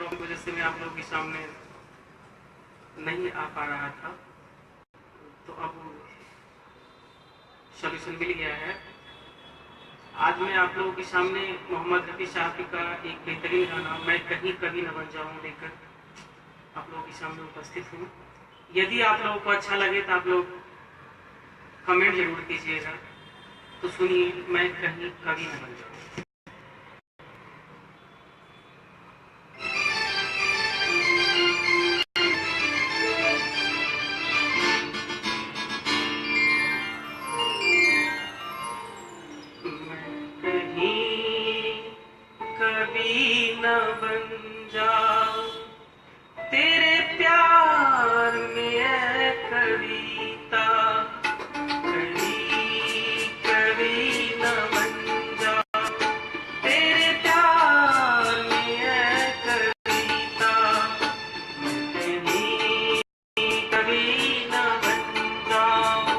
Problem की वजह से मैं आप लोगों के सामने नहीं आ पा रहा था, तो अब सॉल्यूशन मिल गया है। आज मैं आप लोगों के सामने मोहम्मद रफ़ी साहब का एक बेहतरीन गाना मैं कहीं कभी न बन जाऊं लेकर आप लोगों के सामने उपस्थित हूँ। यदि आप लोगों को अच्छा लगे तो आप लोग कमेंट जरूर कीजिएगा। तो सुनिए, मैं कहीं कभी न बन जाऊं। कभी न बन जाऊं तेरे प्यार में है कविता, कभी न बन जाऊं तेरे प्यार में है कविता, कभी न बन जाऊं।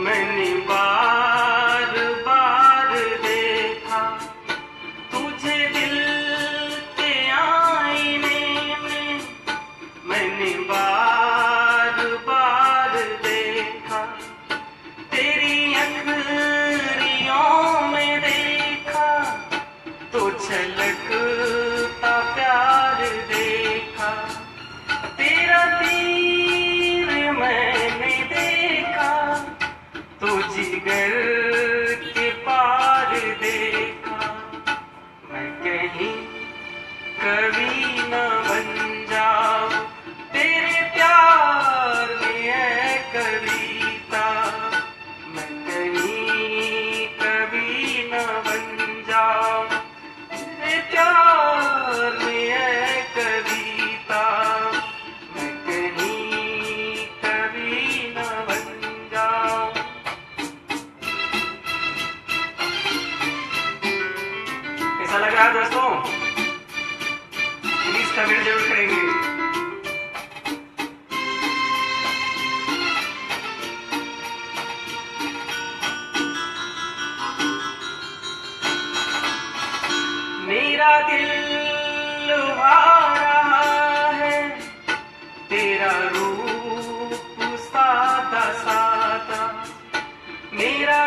मैंने बार बार देखा तुझे दिल के आईने में, मैंने बार बार देखा तेरी अखरियों में देखा, तो छलकता प्यार देखा तेरा तीर मैंने देखा, तो जिगर के पार देखा। मैं कहीं कभी न बन जाऊं तेरे प्यार में है कविता, मैं कहीं कभी न बन जाऊं तेरे प्यार में है कविता, मैं कहीं कभी न बन जाऊं। कैसा लग रहा है दोस्तों? प्लीज कमेंट जरूर करेंगे। मेरा दिल लुभा रहा है तेरा रूप सादा सादा, मेरा